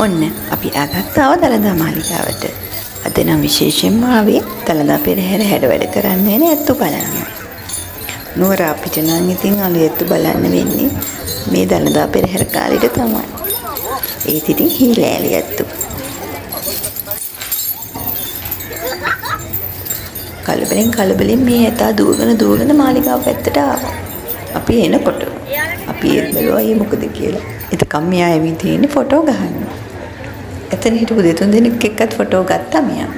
ඔන්න අපි ආගත්තාව දළදා මාලිගාවට. අද නම් විශේෂයෙන්ම ආවේ දළදා පෙරහැර හැඩ වැඩ කරන්න වෙන ඇත්තු බලන්න. නුවර අපිට නම් ඉතින් අලු ඇත්තු බලන්න වෙන්නේ මේ දළදා පෙරහැර කාලෙට තමයි. ඒත් ඉතින් හීලෑලි ඇත්තු. කලබලෙන් මේ ඇතා දුවගෙන මාලිගාව පැත්තට ආවා. අපි එනකොට අපි ඒත් බැලුවා ඒ මොකද කියලා. එතකම් මෙයා ඇවිත් ඉන්නේ ෆොටෝ ගහන්න. එතන හිටපු දෙතුන් දෙනෙක් එක්කත් ෆොටෝ ගත්තා මෙයා.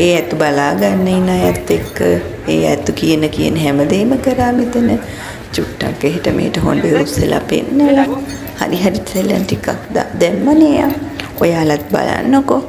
ඒ ඇත්තු බලා ගන්න ඉන්න අයත් එක්ක ඒ ඇත්තු කියන හැමදේම කරා මෙතන. චුට්ටක් එහෙට මෙහෙට හොඬේ උස්සලා පෙන්නලා. හරි සෙල්ලම් ටිකක් දැම්මනේ. ඔයාලත් බලන්නකෝ.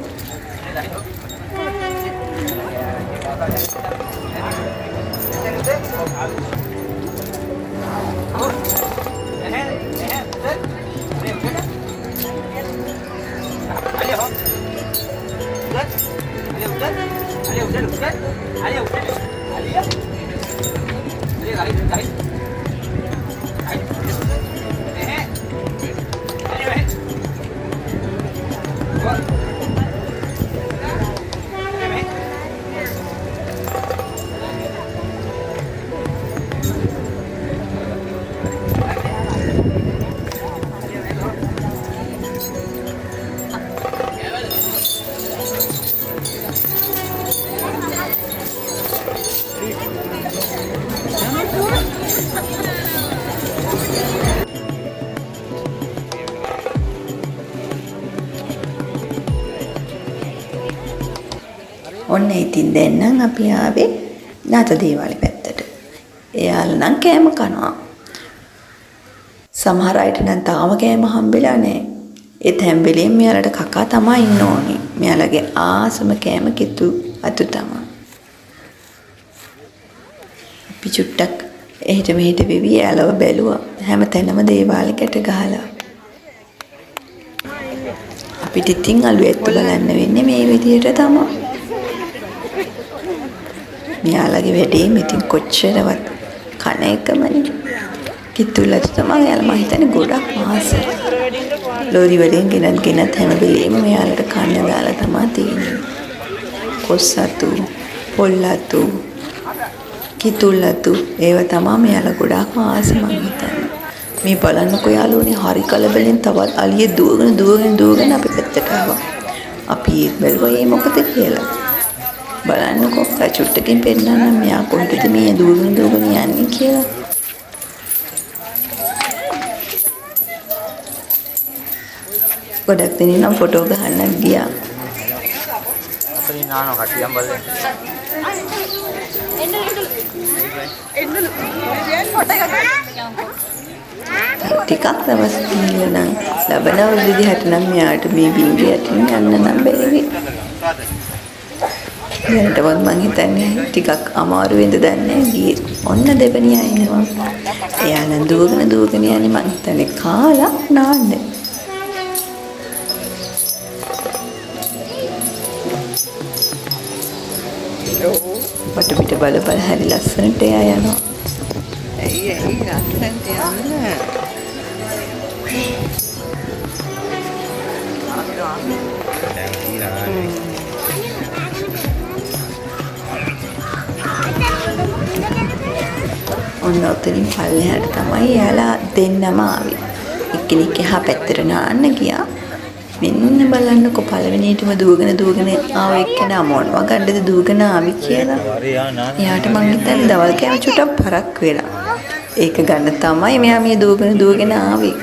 ඔන්න ඉතින් දැන් නම් අපි ආවේ නාත දේවාලේ පැත්තට. එයාලා නම් කෑම කනවා. සමහර අයට නම් තාම කෑම හම්බෙලා නැහැ. ඒත් හැම වෙලේම මෙයාලට කකා තමයි ඉන්න ඕනේ. මෙයාලගේ ආසම කෑම කිතු අතු තමයි. අපි චුට්ටක් එහෙට මෙහෙට වෙවි එයාලව බැලුවා. හැම තැනම දේවාලෙකට ගහලා. අපිට ඉතින් අලු ඇත්තු බලන්න වෙන්නේ මේ විදියට තමයි. මෙයාලගේ වැඩේ ඉතින් කොච්චරවත් කන එකමනේ. කිතුල්ලට තමයි යාළ මම හිතන්නේ ගොඩක් මාසෙ. ලෝරි වලින් ගෙනත් හැම වෙලේම මෙයාලට කන්න දාලා තමයි තියෙන්නේ. කොස්සතු, පොල්ලතු, කිතුල්ලතු ඒව තමයි මෙයාලා ගොඩක් මාසෙ මම හිතන්නේ. මේ බලන්නකෝ යාළුවනේ හරි කලබලෙන් තවත් අලිය දුවගෙන අපි පැත්තට ආවා. අපි බැලුවා මේ මොකද කියලා. බලන්නකෝ චුට්ටකින් පෙන්නන්න මෙයා කොහෙටද මේ දුවගෙන යන්නේ කියලා. ගොඩක් දෙනෙක් නම් ෆොටෝ ගහන්න ගියා. අතනින් නානවා කටියම් බලන්න. ටිකක් දවස් ගිහින් නම් ලබන විදිහට නම් මෙයාට මේ බින්දියට යන්න නම් බැරි. දැනටවත් මං හිතන්නේ ටිකක් අමාරු වෙන්ද දන්නේ ගියේ. ඔන්න දෙවනිය එනවා. එයා නම් දුවගෙන යන්නේ මං හිතන්නේ කාලා නාන්න. වටපිට බල හරි ලස්සනට එයා යනවා. ඇයි ලස්සනට යන්නේ? ඔන්න ඔතනින් පල්ලෙහාට තමයි යාලා දෙන්නම ආවේ. එක්කෙනෙක් එහා පැත්තට නාන්න ගියා. මෙන්න බලන්නකො පළවෙනියටම දුවගෙන ආව එක්කෙනා මොනවා ගන්නද දුවගෙන ආවි කියලා. එයාට මං හිතන්නේ දවල් කෑම චුට්ටක් පරක් වෙලා. ඒක ගන්න තමයි මෙයා මේ දුවගෙන ආවේ.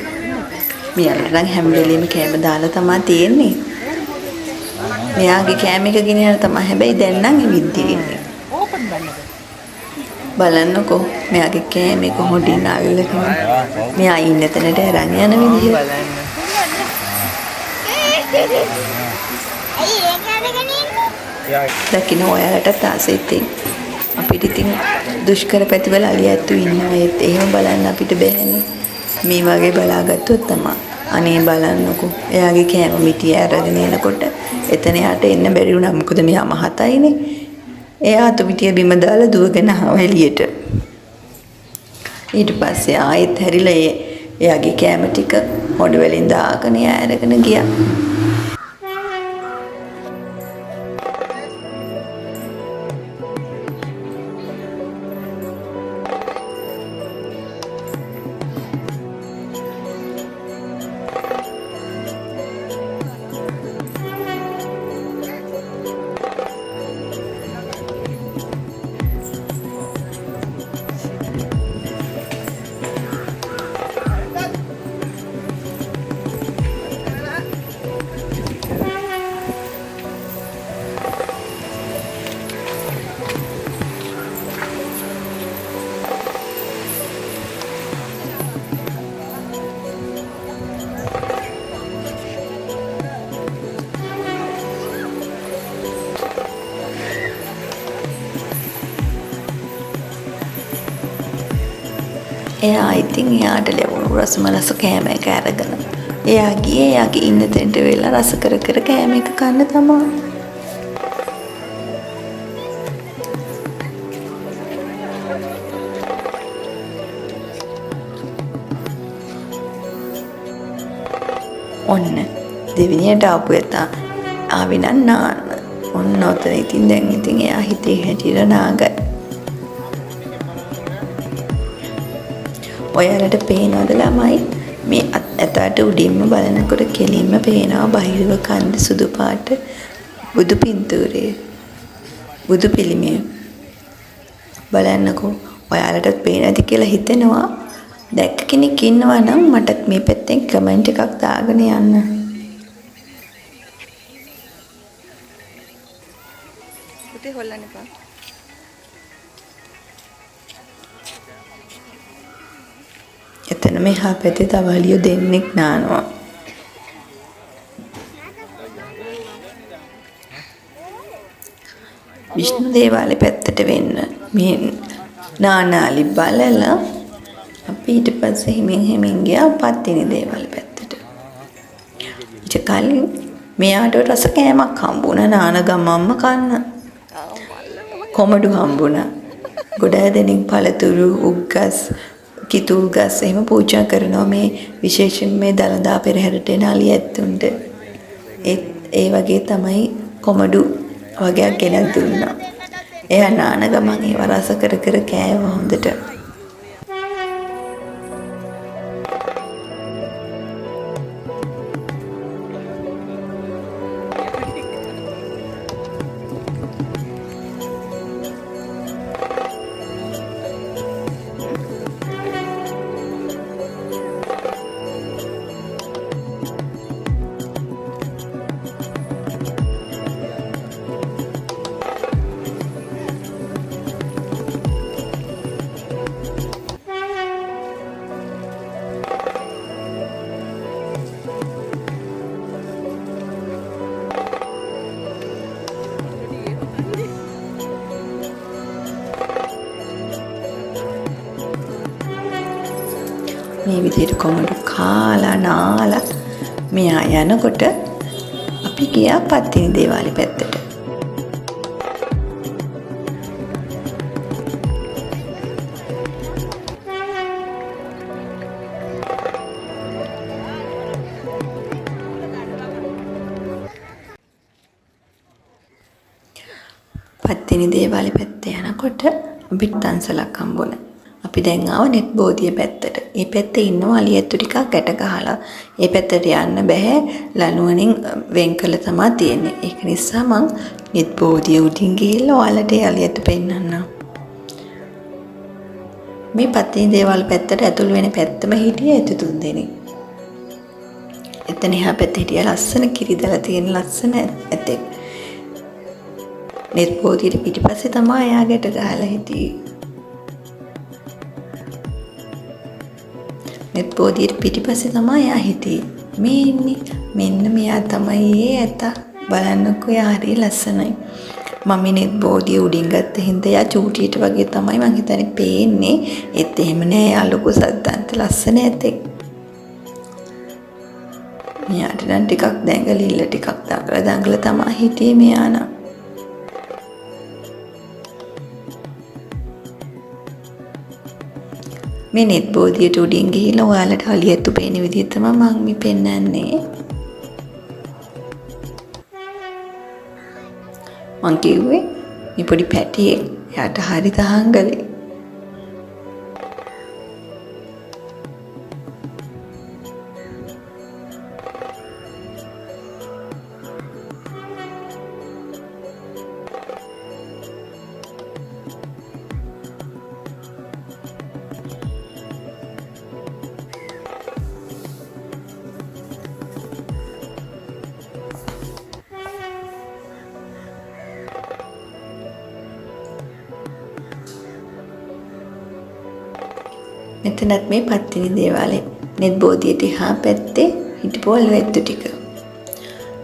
මෙයාට නම් හැම වෙලෙම කෑම දාලා තමයි තියෙන්නේ. මෙයාගේ කෑම එක ගෙනියන තමයි හැබැයි දැන් නම් ඉවිද්දින්නේ. බලන්නකෝ මෙයාගේ කෑම එක හොඩින් අල්ලගෙන මෙයා ඉන්න තැනට අරන් යන විදිහ. දකින්න ඔයාලට ආසෙත් අපිට ඉතින් දුෂ්කර පැතිවල අලිය ඇත්තු ඉන්නවා. ඒත් එහෙම බලන්න අපිට බෑනේ. මේ වගේ බලාගත්තොත් තමයි. අනේ බලන්නකෝ එයාගේ කෑම මිටිය අරගෙන එනකොට එතන යට එන්න බැරි වුණා. මොකද මෙයා මහතයිනේ. එයා අතුමිටිය බිම දාලා දුවගෙන ආවා එළියට. ඊට පස්සේ ආයෙත් හැරිලා එයාගේ කෑම ටික හොඩ වලින් දාගෙන ඇරගෙන ගියා. එයා ඉතින් එයාට ලැබුණු රසමලස කෑම එක අරගෙන එයා ගියේ එයාගේ ඉන්න තැනට වෙලා රස කර කර කෑම එක කන්න තමයි. ඔන්න දෙවිනියට ආපු එතා ආවි නම් නාන්න. ඔන්න ඔතන ඉතින් දැන් ඉතින් එයා හිතේ හැටියට නාගයි. ඔයාලට පේනවද ළමයි මේ ඇතාට උඩින්ම බලනකොට කෙලින්ම පේනවා බහිරව කන්ද සුදු පාට බුදු පින්තූරේ බුදු පිළිමය බලන්නකෝ ඔයාලටත් පේනවද කියලා හිතෙනවා. දැක්ක කෙනෙක් ඉන්නවා නම් මටත් මේ පැත්තෙන් කමෙන්ට් එකක් දාගෙන යන්න. පුතේ හොල්ලන්න එපා. එතන මෙහා පැත්තේ තව අලියෝ දෙන්නෙක් නානවා. විෂ්ණු දේවාලේ පැත්තට වෙන්න මේ නානාලි බලලා අපි ඊට පස්සේ හිමින් ගියා පත්තිනි දේවාලේ පැත්තට. ඊට කලින් මෙයාට රස කෑමක් හම්බුණා නාන ගමම්ම කන්න. කොමඩු හම්බුණා. ගොඩාක් දෙනෙක් පළතුරු උග්ගස් කිතුල් ගස් එහෙම පූජා කරනවා මේ විශේෂයෙන් මේ දළදා පෙරහැරට එන අලි ඇත්තුන්ට. ඒ වගේ තමයි කොමඩු වගේක් ගෙනත් දුන්නා. එයා නාන ගමන් ඒව රස කර කර කෑවා හොඳට. මේ විදිහට කොමඩු කාලා නාලා මෙයා යනකොට අපි ගියා පත්තිනි දේවාලේ පැත්තට. පත්තිනි දේවාලේ පැත්තේ යනකොට අපිට තන්සලක් හම්බුණා. අපි දැන් ආව net බෝධිය පැත්තට. මේ පැත්තේ ඉන්නවා අලියැත්තු ටිකක් ගැට ගහලා. මේ පැත්තට යන්න බෑ. ලණුවනින් වෙන් කළ තමයි තියෙන්නේ. ඒක නිසා මං net බෝධිය උඩින් ගිහිල්ලා ඔයාලට අලියැත්තු පෙන්නන්නම්. මේ පත්තිනි දේවාල පැත්තට ඇතුල් වෙන පැත්තම හිටියේ ඇතු තුන් දෙනෙක්. එතන එහා පැත්තේ හිටියා ලස්සන කිරිදලා තියෙන ලස්සන ඇතෙක්. net බෝධියට පිටිපස්සේ තමයි එයා ගැට ගහලා හිටියේ. net බෝධියට පිටිපස්සේ තමයි එයා හිටියේ. මේ ඉන්නේ මෙන්න මෙයා තමයි ඒ ඇතා. බලන්නකෝ එයා හරිය ලස්සනයි. මම net බෝධිය උඩින් ගත්ත හින්දා එයා චූටියට වගේ තමයි මං හිතන්නේ පේන්නේ. ඒත් එහෙම නෑ එයා ලොකු සද්දන්ත ලස්සන ඇතෙක්. මෙයාට නම් ටිකක් දැඟලිල්ල ටිකක් දඟල තමයි හිටියේ මෙයා නම්. මේ නෙත් බෝධියට උඩින් ගිහිල්ලා ඔයාලට අලියැත්තු පේන විදිහ තමයි මම මේ පෙන්නන්නේ. මං කිව්වේ මේ පොඩි පැටියෙක් යට හරි තහංගලේ. මෙතනත් මේ පත්තිනි දේවාලේ නෙත් බෝධියට එහා පැත්තේ හිටපු ඇත්තු ටික.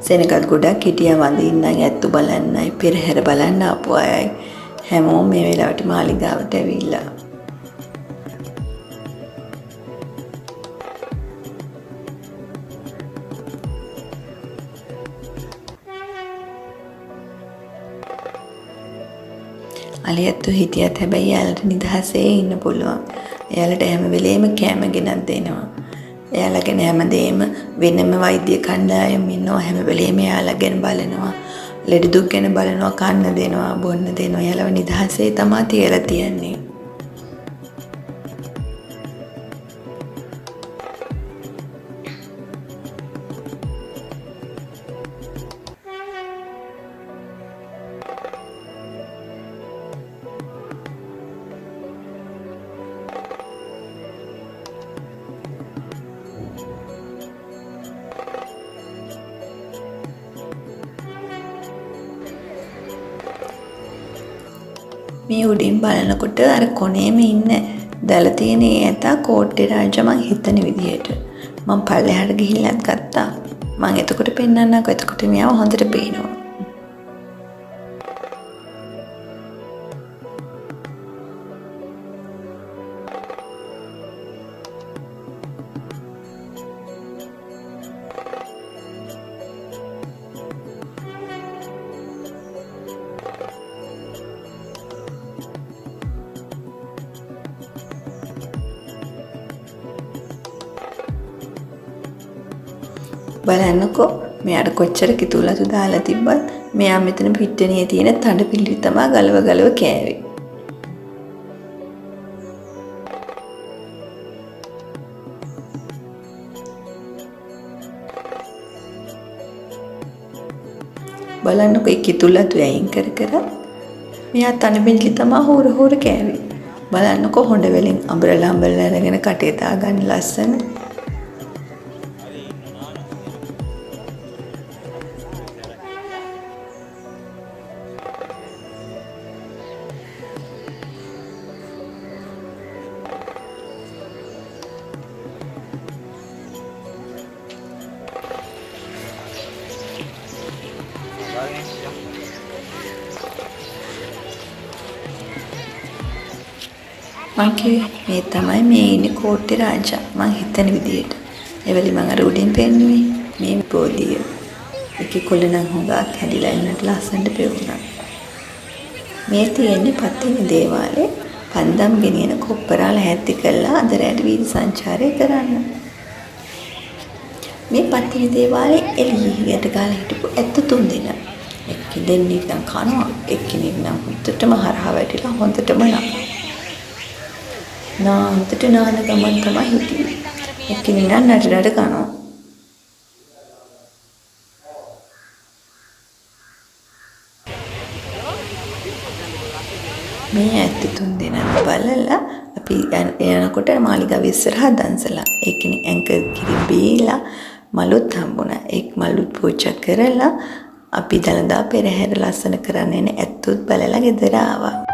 සෙනගත් ගොඩක් හිටියා වඳින්නයි ඇත්තු බලන්නයි පෙරහැර බලන්න ආපු අයයි හැමෝම මේ වෙලාවට මාලිගාවට ඇවිල්ලා. අලියැත්තු හිටියත් හැබැයි යාළට නිදහසේ ඉන්න පුළුවන්. එයාලට හැම වෙලේම කෑම ගෙනත් දෙනවා. එයාලා ගැන හැමදේම වෙනම වෛද්‍ය කණ්ඩායම් ඉන්නවා. හැම වෙලේම එයාලා ගැන බලනවා. ලෙඩ දුක් ගැන බලනවා, කන්න දෙනවා, බොන්න දෙනවා. එයාලව නිදහසේ තමයි තියලා තියන්නේ. මේ උඩින් බලනකොට අර කොනේම ඉන්න දැල තියෙන ඇතා කෝට්ටේ රාජා මං හිතන විදියට මං පල්ලෙහාට ගිහිල්ලත් ගත්තා. මං එතකොට පෙන්නන්නකෝ. එතකොට මෙයාව හොඳට පේනවා. බලන්නකෝ මෙයාට කොච්චර කිතුලතු දාලා තිබ්බත් මෙයා මෙතන පිට්ටනියේ තියෙන තඩ පිළිවි තමයි ගලව ගලව කෑවේ. බලන්නකෝ ඒ කිතුලතු ඇයින් කර කර මෙයා තඩ පිළිවි තමයි හොර හොර කෑවේ. බලන්නකෝ හොඬ වලින් අඹරලා අරගෙන කටේ දාගන්න ලස්සන. මේ තමයි මේ ඉන්නේ කෝට්ටේ රාජා. මං හිතන විදියට. එවලි මං අර උඩින් පෙන්නුවේ මේ බෝධිය. ඒකේ කොළ නම් හොඟක් හැදිලා ඉන්නට ලස්සනට පෙවුනා. මේ තියෙන්නේ පත්තිනි දේවාලේ පන්දම් ගෙනියන කොප්පරාල හැත්ති කරලා අද රැට වීදි සංචාරය කරන්න. මේ පත්තිනි දේවාලේ එළියට ගාලා හිටපු ඇත්ත 3 දෙනා. එක්කෙනෙක් නම් කනවා, එක්කෙනෙක් නම් හොඳටම හරහා වැටිලා හොඳටම නාන්තට නාන ගමන් තමයි හිටියේ. එක්කෙනෙක් නම් නටනට කනවා. මේ ඇත්ත 3 දෙනා බලලා අපි යනකොට මාලිගාව ඉස්සරහා දන්සලා එක්කෙනෙක් ඇංකර් කිරි බීලා මලුත් හම්බුණා. එක් මලුත් පූජා කරලා අපි දලදා පෙරහැර ලස්සන කරන්න එන ඇත්තොත් බලලා ගෙදර ආවා.